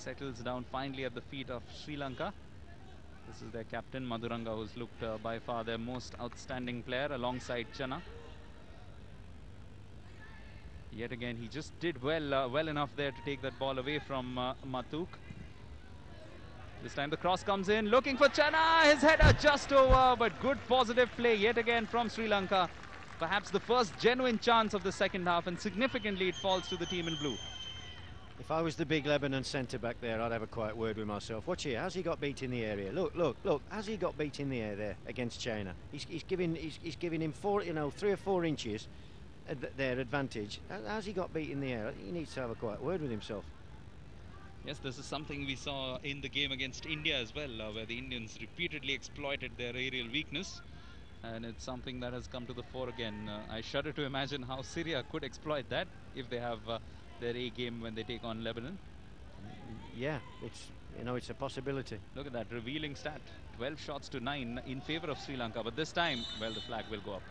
settles down finally at the feet of Sri Lanka. This is their captain Madhuranga, who's looked by far their most outstanding player alongside Channa. Yet again, he just did well enough there to take that ball away from Matuk. This time the cross comes in, looking for Channa. His header just over, but good positive play yet again from Sri Lanka. Perhaps the first genuine chance of the second half, and significantly it falls to the team in blue. If I was the big Lebanon centre-back there, I'd have a quiet word with myself. Watch here, has he got beat in the area? Look, look, look, has he got beat in the air there against China? He's giving him 3 or 4 inches their advantage. Has he got beat in the air? He needs to have a quiet word with himself. Yes, this is something we saw in the game against India as well, where the Indians repeatedly exploited their aerial weakness. And it's something that has come to the fore again. I shudder to imagine how Syria could exploit that if they have their A game when they take on Lebanon. Yeah, it's a possibility. Look at that revealing stat: 12 shots to 9 in favour of Sri Lanka. But this time, well, the flag will go up.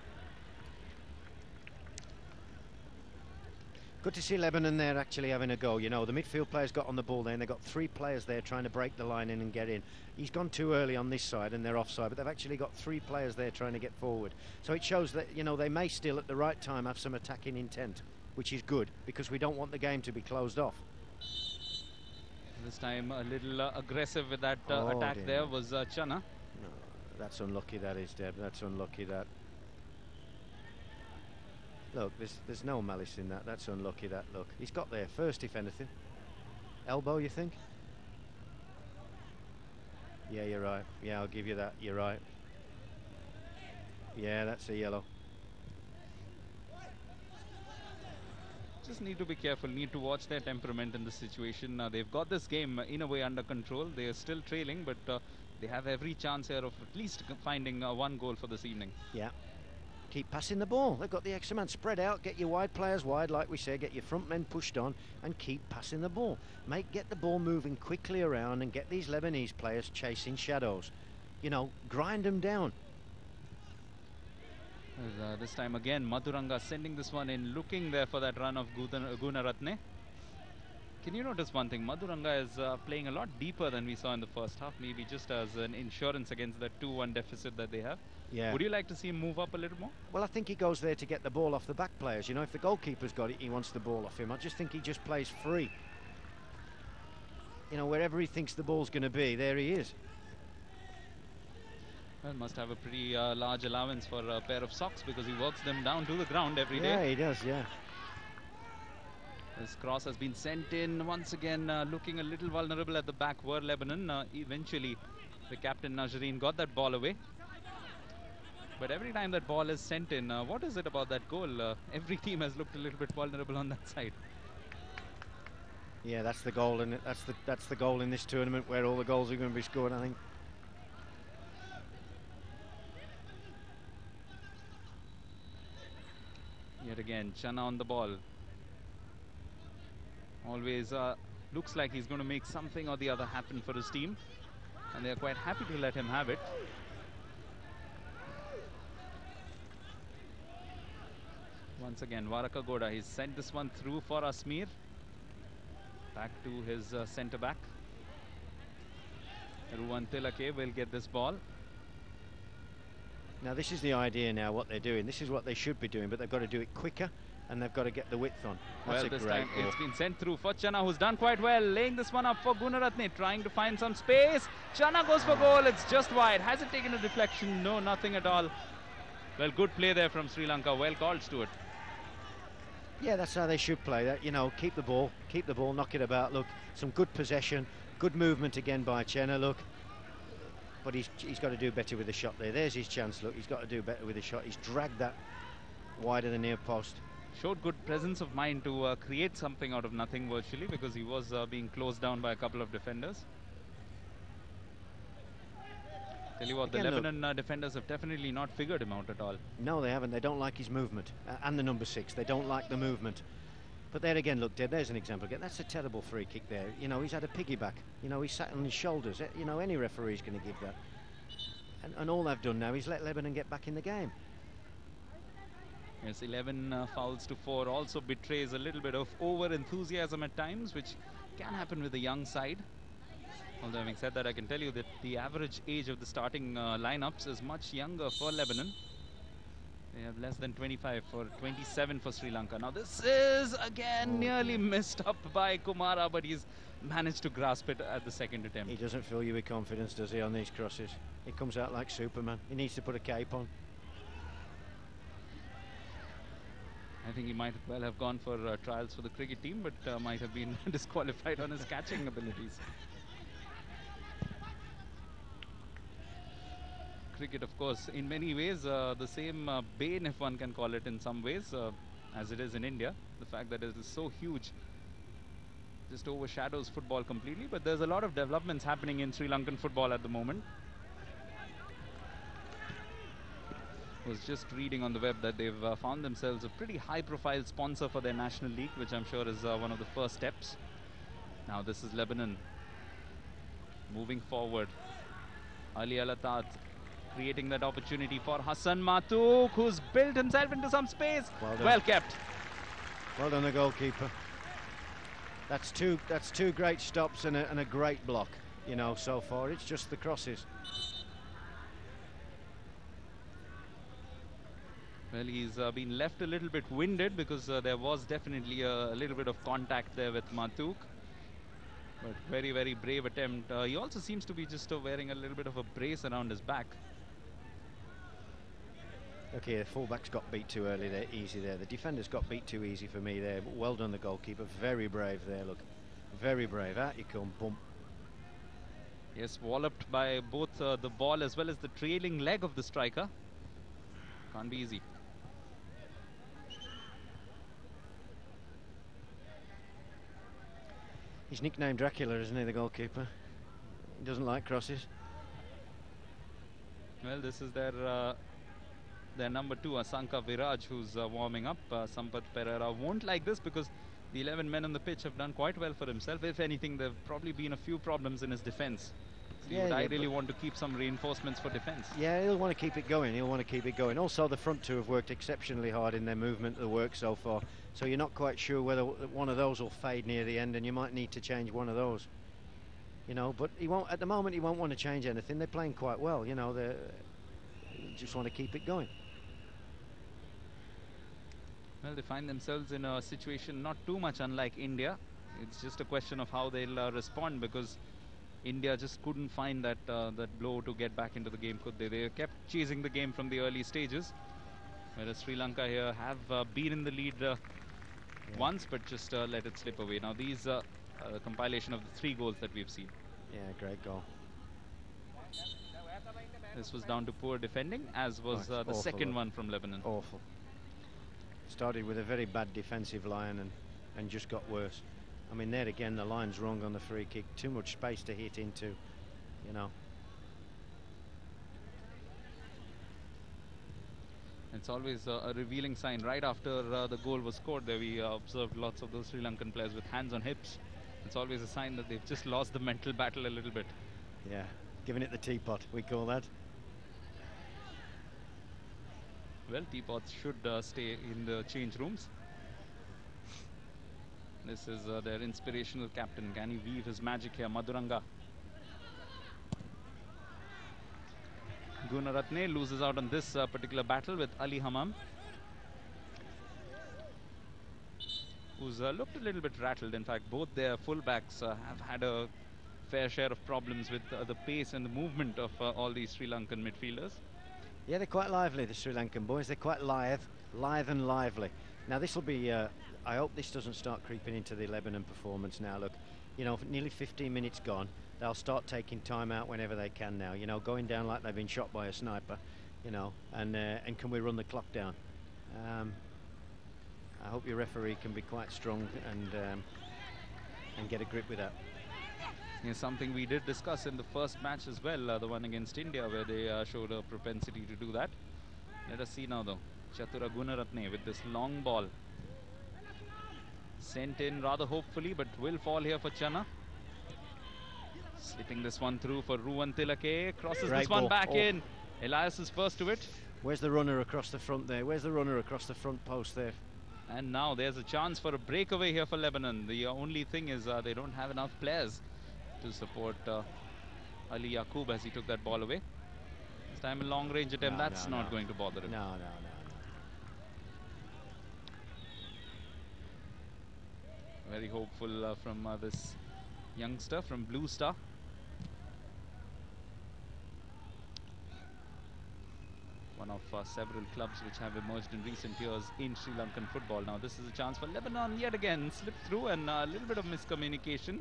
Good to see Lebanon there actually having a go. You know, the midfield players got on the ball there, and they've got 3 players there trying to break the line in and get in. He's gone too early on this side and they're offside, but they've actually got 3 players there trying to get forward. So it shows that, you know, they may still at the right time have some attacking intent, which is good, because we don't want the game to be closed off. This time a little aggressive with that attack dear. There was Channa. No, that's unlucky, that is, Deb. That's unlucky, that. Look, there's no malice in that. That's unlucky, that. Look, he's got there first, if anything. Elbow, you think? Yeah, you're right. Yeah, I'll give you that. You're right. Yeah, that's a yellow. Just need to be careful, need to watch their temperament in this situation. They've got this game in a way under control. They are still trailing, but they have every chance here of at least finding 1 goal for this evening. Yeah. Keep passing the ball. They've got the extra man. Spread out, get your wide players wide, like we say, get your front men pushed on, and keep passing the ball. Get the ball moving quickly around and get these Lebanese players chasing shadows. You know, grind them down. This time again, Madhuranga sending this one in, looking there for that run of Gunaratne. Can you notice one thing? Madhuranga is playing a lot deeper than we saw in the first half, maybe just as an insurance against that 2-1 deficit that they have. Yeah. Would you like to see him move up a little more? Well, I think he goes there to get the ball off the back players. You know, if the goalkeeper's got it, he wants the ball off him. I just think he just plays free. You know, wherever he thinks the ball's going to be, there he is. Well, must have a pretty large allowance for a pair of socks, because he works them down to the ground every day. Yeah, he does, yeah. This cross has been sent in once again, looking a little vulnerable at the back were Lebanon. Eventually, the captain Najreen got that ball away. But every time that ball is sent in, what is it about that goal? Every team has looked a little bit vulnerable on that side. Yeah, that's the goal, and that's the goal in this tournament, where all the goals are going to be scored, I think. Yet again, Channa on the ball. Always looks like he's going to make something or the other happen for his team, and they're quite happy to let him have it. Once again, Varakagoda, he's sent this one through for Asmir. Back to his centre-back. Ruwan Tilake will get this ball. Now this is the idea now, what they're doing. This is what they should be doing, but they've got to do it quicker, and they've got to get the width on. That's well, a this great time ball. It's been sent through for Channa, who's done quite well, laying this one up for Gunaratne, trying to find some space. Channa goes for goal. It's just wide. Has it taken a deflection? No, nothing at all. Well, good play there from Sri Lanka. Well called, Stuart. Yeah, that's how they should play. That, you know, keep the ball, knock it about. Look, some good possession, good movement again by Channa. Look, but he's got to do better with the shot there. There's his chance. Look, he's got to do better with the shot. He's dragged that wide of the near post. Showed good presence of mind to create something out of nothing virtually, because he was being closed down by a couple of defenders. Tell you what, again, the Lebanon defenders have definitely not figured him out at all. No, they haven't. They don't like his movement. And the number 6, they don't like the movement. But there again, look, Deb, there's an example again. That's a terrible free kick there. You know, he's had a piggyback. You know, he's sat on his shoulders. You know, any referee's going to give that. And all they've done now is let Lebanon get back in the game. Yes, 11 fouls to 4 also betrays a little bit of over-enthusiasm at times, which can happen with a young side. Although having said that, I can tell you that the average age of the starting lineups is much younger for Lebanon. They have less than 25 for 27 for Sri Lanka. Now this is again nearly missed up by Kumara, but he's managed to grasp it at the second attempt. He doesn't fill you with confidence, does he, on these crosses? He comes out like Superman. He needs to put a cape on. I think he might well have gone for trials for the cricket team, but might have been disqualified on his catching abilities. Cricket, of course, in many ways the same bane, if one can call it in some ways, as it is in India. The fact that it is so huge just overshadows football completely, but there's a lot of developments happening in Sri Lankan football at the moment. Was just reading on the web that they've found themselves a pretty high-profile sponsor for their national league, which I'm sure is one of the first steps. Now this is Lebanon moving forward. Ali Alatat creating that opportunity for Hassan Matouk, who's built himself into some space. Well kept. Well done, the goalkeeper. That's two great stops and a great block, you know, so far. It's just the crosses. Well, he's been left a little bit winded because there was definitely a little bit of contact there with Matouk. But very, very brave attempt. He also seems to be just wearing a little bit of a brace around his back. Okay, the fullback's got beat too early there, easy there. The defender's got beat too easy for me there. But well done, the goalkeeper. Very brave there, look. Very brave. Out you come, boom. Yes, walloped by both the ball as well as the trailing leg of the striker. Can't be easy. He's nicknamed Dracula, isn't he, the goalkeeper? He doesn't like crosses. Well, this is their number 2, Asanka Viraj, who's warming up. Sampath Pereira won't like this because the 11 men on the pitch have done quite well for himself. If anything, there have probably been a few problems in his defence. So yeah, I really want to keep some reinforcements for defence. Yeah, he'll want to keep it going. He'll want to keep it going. Also, the front two have worked exceptionally hard in their movement of the work so far. So you're not quite sure whether one of those will fade near the end, and you might need to change one of those. You know, but he won't. At the moment, he won't want to change anything. They're playing quite well. You know, they just want to keep it going. Well, they find themselves in a situation not too much unlike India. It's just a question of how they'll respond, because India just couldn't find that blow to get back into the game, could they? They kept chasing the game from the early stages, whereas Sri Lanka here have been in the lead once, but just let it slip away. Now these a compilation of the 3 goals that we've seen. Yeah, great goal. This was down to poor defending, as was the second one from Lebanon. Awful. Started with a very bad defensive line and just got worse. I mean, there again, the line's wrong on the free kick. Too much space to hit into, you know. It's always a revealing sign. Right after the goal was scored there, we observed lots of those Sri Lankan players with hands on hips. It's always a sign that they've just lost the mental battle a little bit. Yeah, giving it the teapot, we call that. Well, teapots should stay in the change rooms. This is their inspirational captain. Can he weave his magic here? Madhuranga. Gunaratne loses out on this particular battle with Ali Hammam, who's looked a little bit rattled. In fact, both their fullbacks have had a fair share of problems with the pace and the movement of all these Sri Lankan midfielders. Yeah, they're quite lively, the Sri Lankan boys. They're quite lithe and lively. Now this will be, I hope this doesn't start creeping into the Lebanon performance now. Look, you know, nearly 15 minutes gone. They'll start taking time out whenever they can now, you know, going down like they've been shot by a sniper, you know, and can we run the clock down? I hope your referee can be quite strong and get a grip with that. Yeah, something we did discuss in the first match as well, the one against India, where they showed a propensity to do that. Let us see now though. Chatura Gunaratne with this long ball. Sent in rather hopefully, but will fall here for Channa. Slipping this one through for Ruwan Tilake. Crosses this one back in. Elias is first to it. Where's the runner across the front there? Where's the runner across the front post there? And now there's a chance for a breakaway here for Lebanon. The only thing is they don't have enough players to support Ali Yaqub as he took that ball away. This time a long range attempt, that's not going to bother him. No. Very hopeful from this youngster from Blue Star. One of several clubs which have emerged in recent years in Sri Lankan football. Now this is a chance for Lebanon yet again. Slipped through and a little bit of miscommunication.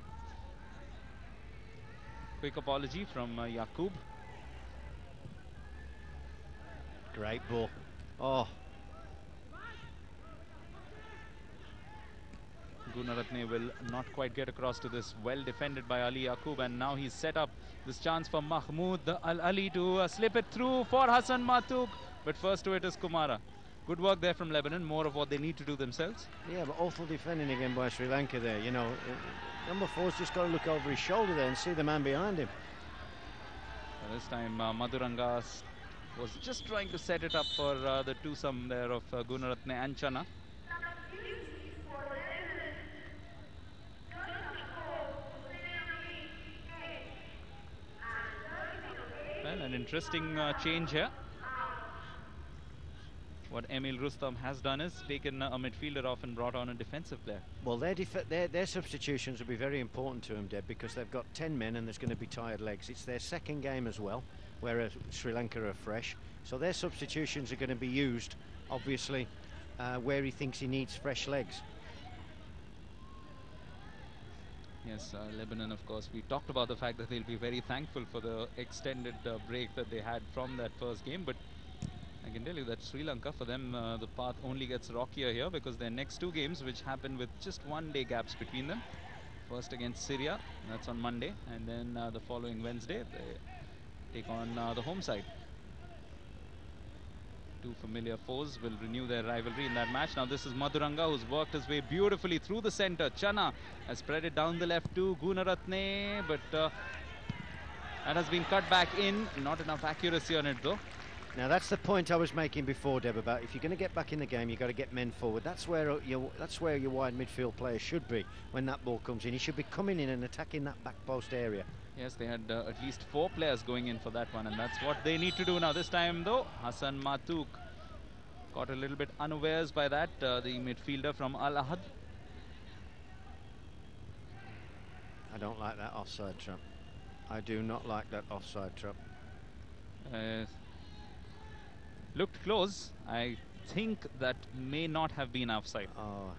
Quick apology from Yaqub. Great ball. Oh. Gunaratne will not quite get across to this. Well defended by Ali Yaqub, and now he's set up this chance for Mahmoud Al-Ali to slip it through for Hassan Matuk. But first to it is Kumara. Good work there from Lebanon, more of what they need to do themselves. Yeah, but awful defending again by Sri Lanka there. You know, number 4's just got to look over his shoulder there and see the man behind him. This time Madhuranga was just trying to set it up for the twosome there of Gunaratne and Chana. Well, an interesting change here. What Emil Rustam has done is taken a midfielder off and brought on a defensive player. Well, their substitutions will be very important to them, Deb, because they've got 10 men and there's going to be tired legs. It's their second game as well, whereas Sri Lanka are fresh. So their substitutions are going to be used, obviously, where he thinks he needs fresh legs. Yes, Lebanon, of course, we talked about the fact that they'll be very thankful for the extended break that they had from that first game, but I can tell you that Sri Lanka, for them, the path only gets rockier here because their next two games, which happen with just 1 day gaps between them. First against Syria, that's on Monday, and then the following Wednesday, they take on the home side. Two familiar foes will renew their rivalry in that match. Now this is Madhuranga, who's worked his way beautifully through the centre. Chana has spread it down the left to Gunaratne, but that has been cut back in. Not enough accuracy on it though. Now that's the point I was making before, Deb, about if you're going to get back in the game, you've got to get men forward. That's where your wide midfield player should be when that ball comes in. He should be coming in and attacking that back post area. Yes, they had at least 4 players going in for that one, and that's what they need to do now. This time though, Hassan Matuk got a little bit unawares by that, the midfielder from Al-Ahad. I don't like that offside trap. I do not like that offside trap. Looked close. I think that may not have been offside. Oh.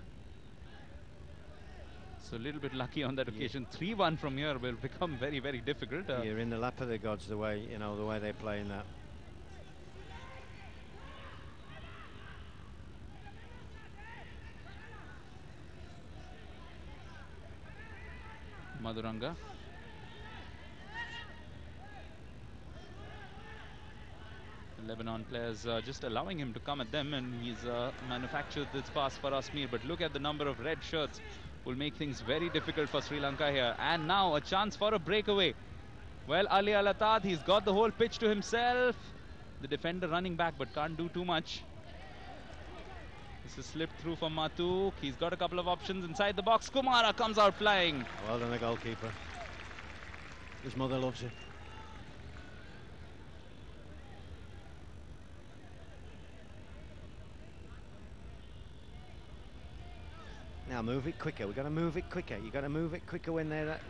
So a little bit lucky on that occasion. 3-1 from here will become very, very difficult. You're in the lap of the gods, the way they're playing that. Madhuranga. The Lebanon players just allowing him to come at them, and he's manufactured this pass for Asmir. But look at the number of red shirts. Will make things very difficult for Sri Lanka here. And now a chance for a breakaway. Well, Ali Alatad, he's got the whole pitch to himself. The defender running back, but can't do too much. This is slipped through for Matuk. He's got a couple of options inside the box. Kumara comes out flying. Well done, the goalkeeper. His mother loves him. Now move it quicker. We've got to move it quicker. You've got to move it quicker when they're